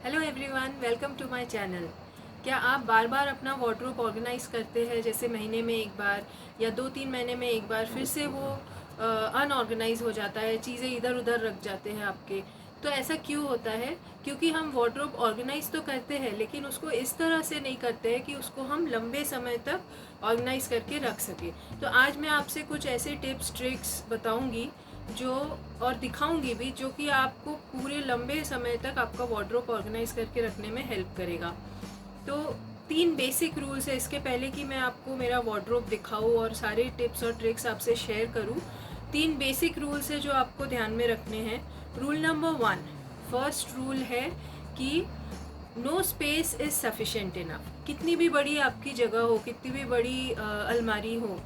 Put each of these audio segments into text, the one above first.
Hello everyone, welcome to my channel. क्या आप बार बार अपना वार्डरोब ऑर्गेनाइज करते हैं, जैसे महीने में एक बार या 2-3 महीने में एक बार फिर से वो अनऑर्गेनाइज हो जाता है, चीज़ें इधर उधर रख जाते हैं आपके। तो ऐसा क्यों होता है? क्योंकि हम वार्डरोब ऑर्गेनाइज तो करते हैं लेकिन उसको इस तरह से नहीं करते हैं कि उसको हम लंबे समय तक ऑर्गेनाइज करके रख सकें। तो आज मैं आपसे कुछ ऐसे टिप्स ट्रिक्स बताऊंगी जो और दिखाऊंगी भी, जो कि आपको पूरे लंबे समय तक आपका वार्डरोब ऑर्गेनाइज करके रखने में हेल्प करेगा। तो 3 बेसिक रूल्स है। इसके पहले कि मैं आपको मेरा वार्डरोब दिखाऊं और सारे टिप्स और ट्रिक्स आपसे शेयर करूं, 3 बेसिक रूल्स है जो आपको ध्यान में रखने हैं। रूल नंबर 1, फर्स्ट रूल है कि no space is sufficient enough. कितनी भी बड़ी आपकी जगह हो, कितनी भी बड़ी अलमारी हो,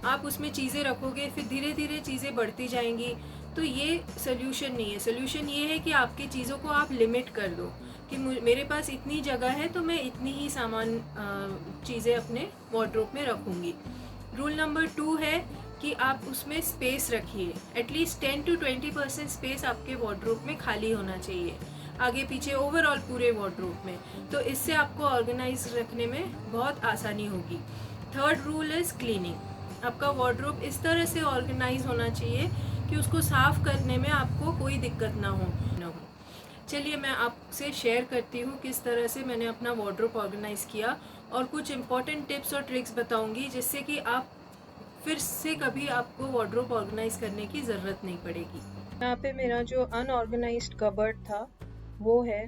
आप उसमें चीज़ें रखोगे फिर धीरे धीरे चीज़ें बढ़ती जाएंगी, तो ये सोल्यूशन नहीं है। सोल्यूशन ये है कि आपकी चीज़ों को आप लिमिट कर दो कि मेरे पास इतनी जगह है तो मैं इतनी ही सामान चीज़ें अपने वार्डरोब में रखूँगी। रूल नंबर 2 है कि आप उसमें स्पेस रखिए। एटलीस्ट 10 to 20% स्पेस आपके वार्डरोब में खाली होना चाहिए, आगे पीछे ओवरऑल पूरे वार्डरोब में। तो इससे आपको ऑर्गेनाइज रखने में बहुत आसानी होगी। Third rule is cleaning. आपका वार्डरोब इस तरह से ऑर्गेनाइज होना चाहिए कि उसको साफ करने में आपको कोई दिक्कत ना हो। चलिए मैं आपसे शेयर करती हूँ किस तरह से मैंने अपना वार्डरोब ऑर्गेनाइज किया, और कुछ इम्पॉर्टेंट टिप्स और ट्रिक्स बताऊँगी जिससे कि आप फिर से कभी आपको वार्डरोब ऑर्गेनाइज करने की ज़रूरत नहीं पड़ेगी। यहाँ पे मेरा जो अनऑर्गेनाइज्ड कबर्ड था वो है।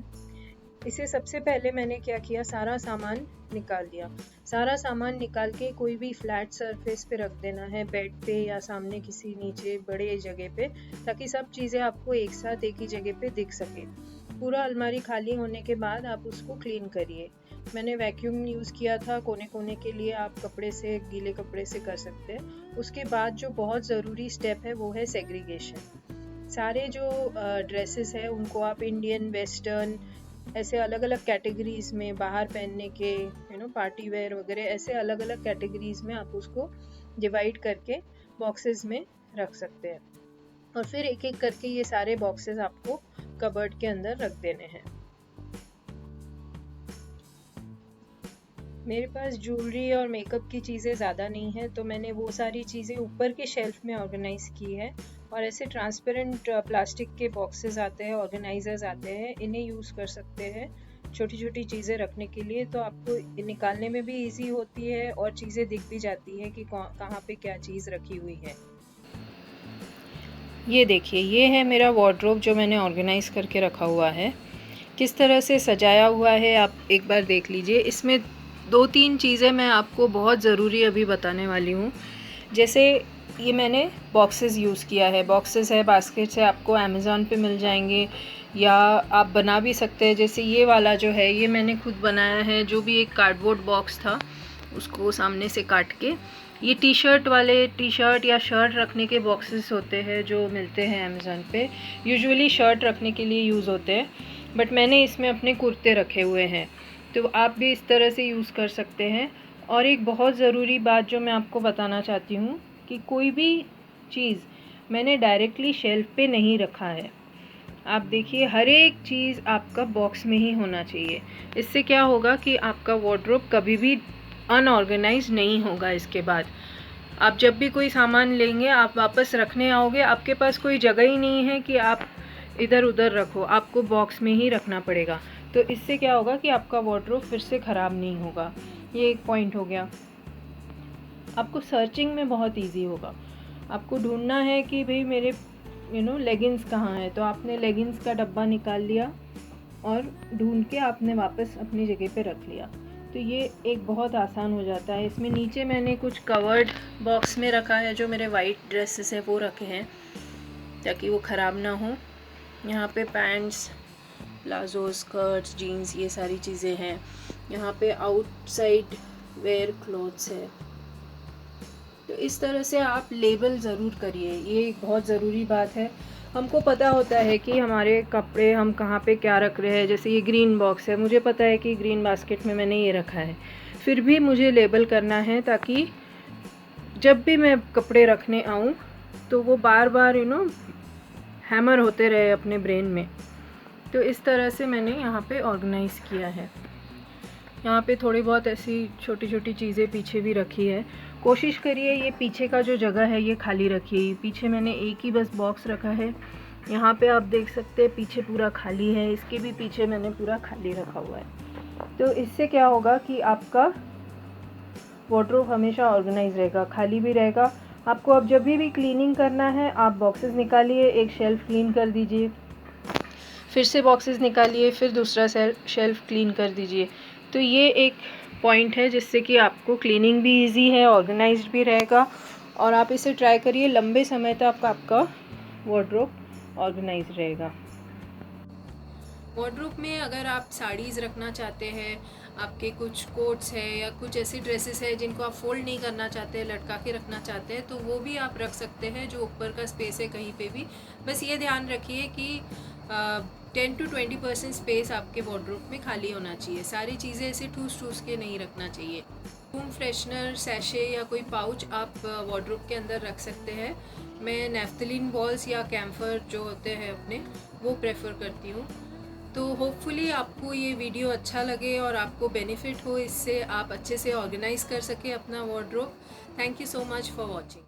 इसे सबसे पहले मैंने क्या किया, सारा सामान निकाल दिया। सारा सामान निकाल के कोई भी फ्लैट सरफेस पे रख देना है, बेड पे या सामने किसी नीचे बड़े जगह पे, ताकि सब चीज़ें आपको एक साथ एक ही जगह पे दिख सके। पूरा अलमारी खाली होने के बाद आप उसको क्लीन करिए। मैंने वैक्यूम यूज़ किया था कोने कोने के लिए, आप कपड़े से, गीले कपड़े से कर सकते हैं। उसके बाद जो बहुत ज़रूरी स्टेप है वो है सेग्रीगेशन। सारे जो ड्रेसेस हैं उनको आप इंडियन, वेस्टर्न, ऐसे अलग अलग कैटेगरीज में, बाहर पहनने के पार्टी वेयर वगैरह, ऐसे अलग अलग कैटेगरीज में आप उसको डिवाइड करके बॉक्सेस में रख सकते हैं। और फिर एक एक करके ये सारे बॉक्सेस आपको कबर्ड के अंदर रख देने हैं। मेरे पास ज्वेलरी और मेकअप की चीज़ें ज़्यादा नहीं है, तो मैंने वो सारी चीज़ें ऊपर के शेल्फ में ऑर्गेनाइज की है। और ऐसे ट्रांसपेरेंट प्लास्टिक के बॉक्सेस आते हैं, ऑर्गेनाइजर्स आते हैं, इन्हें यूज़ कर सकते हैं छोटी छोटी चीज़ें रखने के लिए। तो आपको निकालने में भी इजी होती है और चीज़ें दिख भी जाती है कि कहाँ पे क्या चीज़ रखी हुई है। ये देखिए, ये है मेरा वार्डरोब जो मैंने ऑर्गेनाइज करके रखा हुआ है। किस तरह से सजाया हुआ है आप एक बार देख लीजिए। इसमें 2-3 चीज़ें मैं आपको बहुत ज़रूरी अभी बताने वाली हूँ। जैसे ये मैंने बॉक्सेस यूज़ किया है, बॉक्सेस है, बास्केट्स है, आपको अमेज़ॉन पे मिल जाएंगे, या आप बना भी सकते हैं। जैसे ये वाला जो है ये मैंने खुद बनाया है, जो भी एक कार्डबोर्ड बॉक्स था उसको सामने से काट के। ये टी शर्ट या शर्ट रखने के बॉक्सेस होते हैं जो मिलते हैं अमेज़ॉन पे, यूजुअली शर्ट रखने के लिए यूज़ होते हैं, बट मैंने इसमें अपने कुर्ते रखे हुए हैं। तो आप भी इस तरह से यूज़ कर सकते हैं। और एक बहुत ज़रूरी बात जो मैं आपको बताना चाहती हूँ कि कोई भी चीज़ मैंने डायरेक्टली शेल्फ पे नहीं रखा है। आप देखिए, हर एक चीज़ आपका बॉक्स में ही होना चाहिए। इससे क्या होगा कि आपका वार्डरोब कभी भी अनऑर्गेनाइज नहीं होगा। इसके बाद आप जब भी कोई सामान लेंगे, आप वापस रखने आओगे, आपके पास कोई जगह ही नहीं है कि आप इधर उधर रखो, आपको बॉक्स में ही रखना पड़ेगा। तो इससे क्या होगा कि आपका वार्डरोब फिर से ख़राब नहीं होगा। ये एक पॉइंट हो गया। आपको सर्चिंग में बहुत इजी होगा। आपको ढूंढना है कि भाई मेरे लेगिंग्स कहाँ है, तो आपने लेगिंग्स का डब्बा निकाल लिया और ढूंढ के आपने वापस अपनी जगह पे रख लिया। तो ये एक बहुत आसान हो जाता है। इसमें नीचे मैंने कुछ कवर्ड बॉक्स में रखा है, जो मेरे वाइट ड्रेसेस हैं वो रखे हैं ताकि वो ख़राब ना हो। यहाँ पे पैंट्स, प्लाजो, स्कर्ट्स, जीन्स, ये सारी चीज़ें हैं। यहाँ पे आउटसाइड वेयर क्लोथ्स है। तो इस तरह से आप लेबल ज़रूर करिए, ये एक बहुत ज़रूरी बात है। हमको पता होता है कि हमारे कपड़े हम कहाँ पे क्या रख रहे हैं। जैसे ये ग्रीन बॉक्स है, मुझे पता है कि ग्रीन बास्केट में मैंने ये रखा है, फिर भी मुझे लेबल करना है ताकि जब भी मैं कपड़े रखने आऊँ तो वो बार बार हैमर होते रहे अपने ब्रेन में तो इस तरह से मैंने यहाँ पे ऑर्गेनाइज़ किया है। यहाँ पे थोड़ी बहुत ऐसी छोटी छोटी चीज़ें पीछे भी रखी है। कोशिश करिए ये पीछे का जो जगह है ये खाली रखिए। पीछे मैंने एक ही बस बॉक्स रखा है। यहाँ पे आप देख सकते हैं पीछे पूरा खाली है, इसके भी पीछे मैंने पूरा खाली रखा हुआ है। तो इससे क्या होगा कि आपका वार्डरोब हमेशा ऑर्गेनाइज रहेगा, खाली भी रहेगा। आपको अब जब भी क्लीनिंग करना है आप बॉक्सेस निकालिए, एक शेल्फ़ क्लीन कर दीजिए, फिर से बॉक्सेस निकालिए, फिर दूसरा शेल्फ़ क्लीन कर दीजिए। तो ये एक पॉइंट है जिससे कि आपको क्लीनिंग भी इजी है, ऑर्गेनाइज्ड भी रहेगा। और आप इसे ट्राई करिए, लंबे समय तक आपका वार्डरोब ऑर्गेनाइज रहेगा। वार्डरोब में अगर आप साड़ीज़ रखना चाहते हैं, आपके कुछ कोट्स है या कुछ ऐसी ड्रेसेस है जिनको आप फोल्ड नहीं करना चाहते हैं, लटका के रखना चाहते हैं, तो वो भी आप रख सकते हैं जो ऊपर का स्पेस है कहीं पे भी। बस ये ध्यान रखिए कि 10 to 20% स्पेस आपके वार्डरोब में खाली होना चाहिए। सारी चीज़ें ऐसे ठूस के नहीं रखना चाहिए। रूम फ्रेशनर, सैशे या कोई पाउच आप वार्डरोब के अंदर रख सकते हैं। मैं नैफ्थलीन बॉल्स या कैम्फर जो होते हैं अपने, वो प्रेफर करती हूँ। तो होपफुली आपको ये वीडियो अच्छा लगे और आपको बेनिफिट हो इससे, आप अच्छे से ऑर्गेनाइज़ कर सके अपना wardrobe. Thank you so much for watching.